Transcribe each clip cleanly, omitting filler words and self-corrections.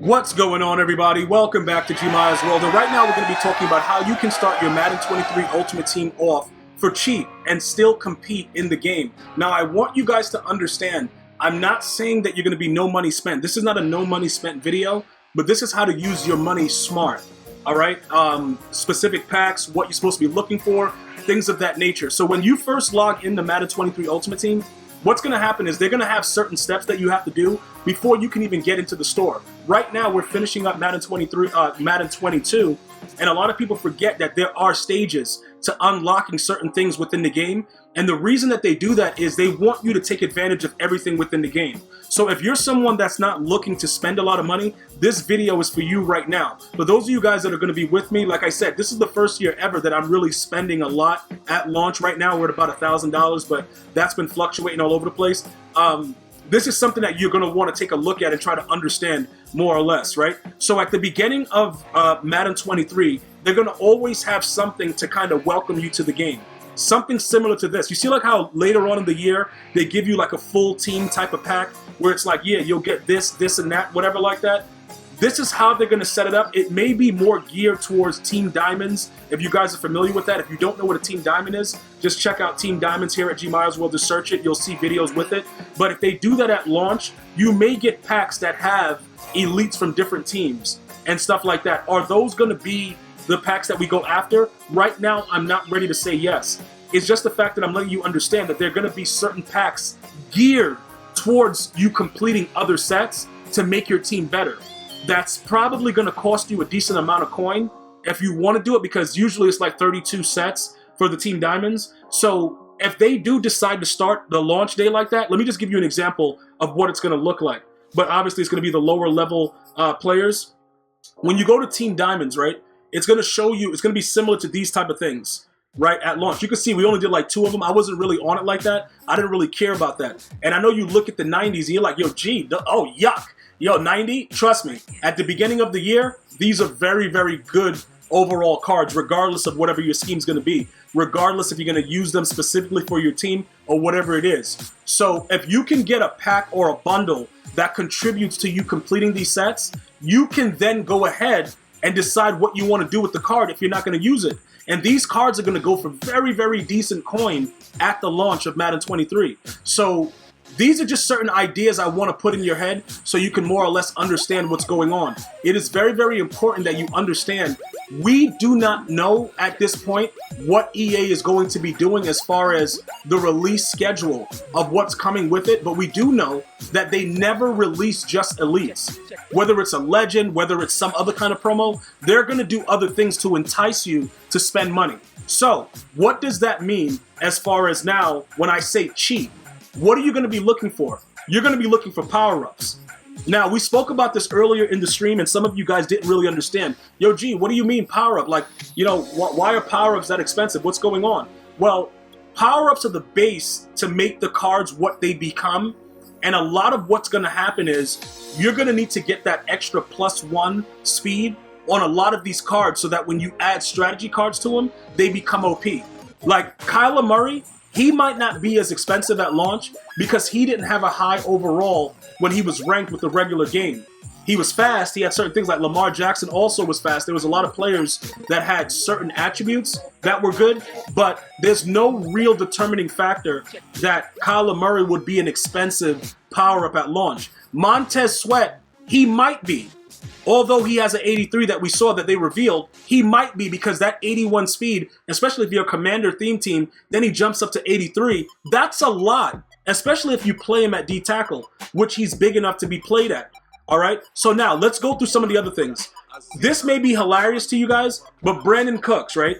What's going on, everybody? Welcome back to GmiasWorld, and right now we're going to be talking about how you can start your Madden 23 Ultimate Team off for cheap and still compete in the game. Now, I want you guys to understand, I'm not saying that you're going to be no money spent. This is not a no money spent video, but this is how to use your money smart, all right? Specific packs, what you're supposed to be looking for, things of that nature. So when you first log into Madden 23 Ultimate Team, what's going to happen is they're going to have certain steps that you have to do before you can even get into the store. Right now, we're finishing up Madden 22, and a lot of people forget that there are stages to unlocking certain things within the game. And the reason that they do that is they want you to take advantage of everything within the game. So if you're someone that's not looking to spend a lot of money, this video is for you right now. For those of you guys that are going to be with me, like I said, this is the first year ever that I'm really spending a lot at launch. Right now, we're at about $1,000, but that's been fluctuating all over the place. This is something that you're going to want to take a look at and try to understand more or less, right? So at the beginning of Madden 23, they're going to always have something to kind of welcome you to the game. Something similar to this. You see like how later on in the year, they give you like a full team type of pack where it's like, yeah, you'll get this, this and that, whatever like that. This is how they're going to set it up. It may be more geared towards Team Diamonds. If you guys are familiar with that, if you don't know what a Team Diamond is, just check out Team Diamonds here at GmiasWorld to search it. You'll see videos with it. But if they do that at launch, you may get packs that have elites from different teams and stuff like that. Are those going to be the packs that we go after? Right now, I'm not ready to say yes. It's just the fact that I'm letting you understand that there are going to be certain packs geared towards you completing other sets to make your team better. That's probably going to cost you a decent amount of coin if you want to do it, because usually it's like 32 sets for the Team Diamonds. So if they do decide to start the launch day like that, let me just give you an example of what it's going to look like. But obviously it's going to be the lower level players. When you go to Team Diamonds, right, it's going to show you, it's going to be similar to these type of things, right, at launch. You can see we only did like 2 of them. I wasn't really on it like that. I didn't really care about that. And I know you look at the 90s and you're like, yo, gee, oh, yuck. Yo, 90, trust me, at the beginning of the year, these are very, very good overall cards, regardless of whatever your scheme's going to be, regardless if you're going to use them specifically for your team or whatever it is. So if you can get a pack or a bundle that contributes to you completing these sets, you can then go ahead and decide what you want to do with the card if you're not going to use it. And these cards are going to go for very, very decent coin at the launch of Madden 23. So these are just certain ideas I want to put in your head so you can more or less understand what's going on. It is very, very important that you understand we do not know at this point what EA is going to be doing as far as the release schedule of what's coming with it, but we do know that they never release just elites. Whether it's a legend, whether it's some other kind of promo, they're going to do other things to entice you to spend money. So what does that mean as far as now when I say cheap? What are you going to be looking for? You're going to be looking for power-ups. Now, we spoke about this earlier in the stream, and some of you guys didn't really understand. Yo, G, what do you mean power-up? Like, you know, why are power-ups that expensive? What's going on? Well, power-ups are the base to make the cards what they become, and a lot of what's going to happen is you're going to need to get that extra +1 speed on a lot of these cards so that when you add strategy cards to them, they become OP. Like Kyler Murray, he might not be as expensive at launch because he didn't have a high overall when he was ranked with the regular game. He was fast. He had certain things like Lamar Jackson also was fast. There was a lot of players that had certain attributes that were good, but there's no real determining factor that Kyler Murray would be an expensive power-up at launch. Montez Sweat, he might be. Although he has an 83 that we saw that they revealed, he might be because that 81 speed, especially if you're a commander theme team, then he jumps up to 83. That's a lot, especially if you play him at D tackle, which he's big enough to be played at. All right, so now let's go through some of the other things. This may be hilarious to you guys, but Brandon Cooks, right?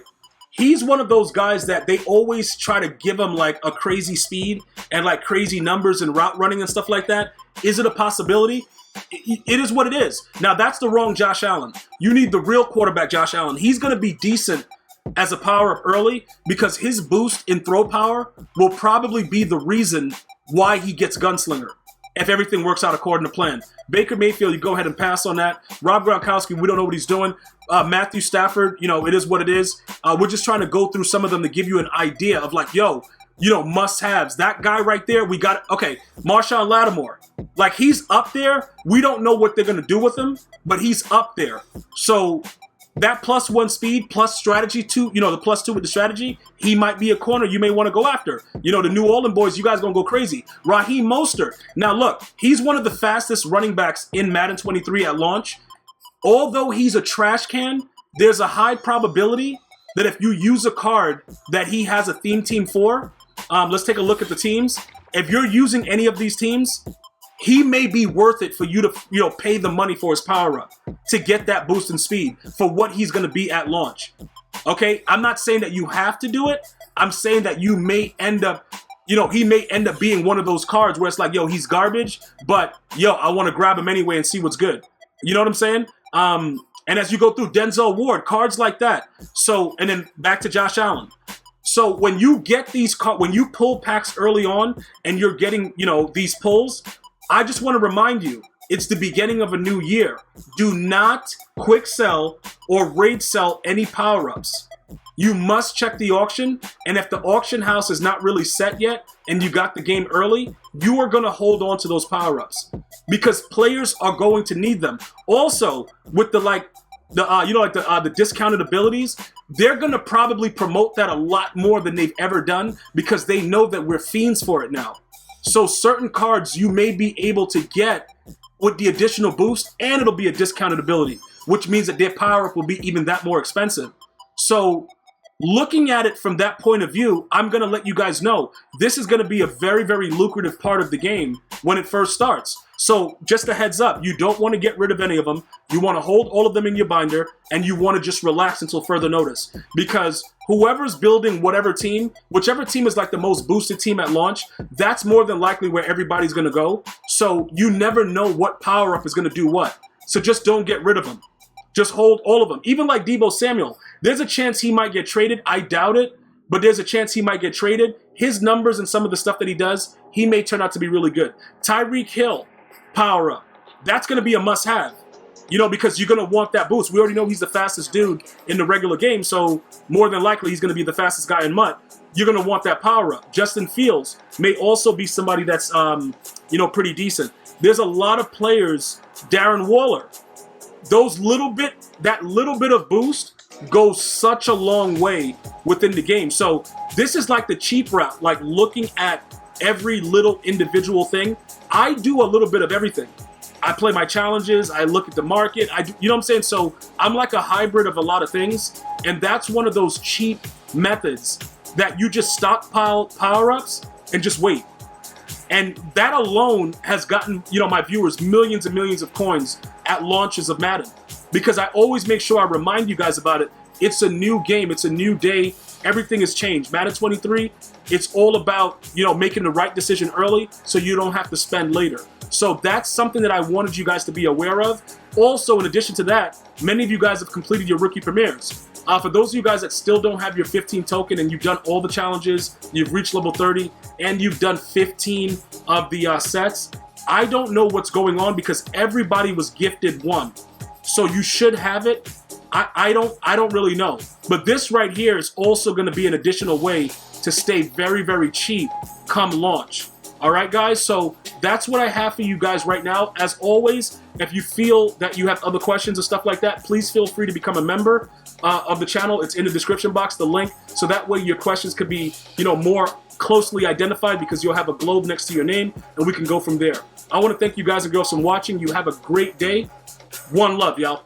He's one of those guys that they always try to give him like a crazy speed and like crazy numbers and route running and stuff like that. Is it a possibility? It is what it is. Now, that's the wrong Josh Allen. You need the real quarterback, Josh Allen. He's going to be decent as a power-up early because his boost in throw power will probably be the reason why he gets Gunslinger if everything works out according to plan. Baker Mayfield, you go ahead and pass on that. Rob Gronkowski, we don't know what he's doing. Matthew Stafford, you know, it is what it is. We're just trying to go through some of them to give you an idea of like, yo, must-haves. That guy right there, we got, okay, Marshawn Lattimore. Like, he's up there. We don't know what they're going to do with him, but he's up there. So that +1 speed, plus strategy, the +2 with the strategy, he might be a corner you may want to go after. The New Orleans boys, you guys going to go crazy. Raheem Mostert. Now, look, he's one of the fastest running backs in Madden 23 at launch. Although he's a trash can, there's a high probability that if you use a card that he has a theme team for, let's take a look at the teams. If you're using any of these teams, he may be worth it for you to pay the money for his power-up to get that boost in speed for what he's going to be at launch. Okay? I'm not saying that you have to do it. I'm saying that you may end up, he may end up being one of those cards where it's like, he's garbage, but, I want to grab him anyway and see what's good. You know what I'm saying? And as you go through Denzel Ward, cards like that. So, and then back to Josh Allen. So when you get these cards, when you pull packs early on and you're getting, these pulls, I just want to remind you, it's the beginning of a new year. Do not quick sell or raid sell any power-ups. You must check the auction, and if the auction house is not really set yet and you got the game early, you are going to hold on to those power-ups because players are going to need them. Also, with the discounted abilities, they're going to probably promote that a lot more than they've ever done because they know that we're fiends for it now. So certain cards you may be able to get with the additional boost, and it'll be a discounted ability, which means that their power-up will be even that more expensive. So looking at it from that point of view, I'm going to let you guys know this is going to be a very, very lucrative part of the game when it first starts. So just a heads up, you don't want to get rid of any of them. You want to hold all of them in your binder, and you want to just relax until further notice. Because whoever's building whatever team, whichever team is like the most boosted team at launch, that's more than likely where everybody's going to go. So you never know what power-up is going to do what. So just don't get rid of them. Just hold all of them. Even like Deebo Samuel, there's a chance he might get traded. I doubt it, but there's a chance he might get traded. His numbers and some of the stuff that he does, he may turn out to be really good. Tyreek Hill, power-up. That's going to be a must-have, because you're going to want that boost. We already know he's the fastest dude in the regular game, so more than likely he's going to be the fastest guy in MUT. You're going to want that power-up. Justin Fields may also be somebody that's, pretty decent. There's a lot of players, Darren Waller. That little bit of boost goes such a long way within the game. So this is like the cheap route, like looking at every little individual thing. I do a little bit of everything. I play my challenges. I look at the market. You know what I'm saying? So I'm like a hybrid of a lot of things. And that's one of those cheap methods that you just stockpile power-ups and just wait. And that alone has gotten, my viewers millions and millions of coins at launches of Madden. Because I always make sure I remind you guys about it. It's a new game. It's a new day. Everything has changed. Madden 23, it's all about, making the right decision early so you don't have to spend later. So that's something that I wanted you guys to be aware of. Also, in addition to that, many of you guys have completed your rookie premieres. For those of you guys that still don't have your 15 token and you've done all the challenges, you've reached level 30, and you've done 15 of the sets, I don't know what's going on because everybody was gifted one. So you should have it. I don't really know. But this right here is also going to be an additional way to stay very, very cheap come launch. All right, guys? So that's what I have for you guys right now. As always, if you feel that you have other questions or stuff like that, please feel free to become a member of the channel. It's in the description box, the link. So that way your questions could be, more closely identified because you'll have a globe next to your name and we can go from there. I want to thank you guys and girls for watching. You have a great day. One love, y'all.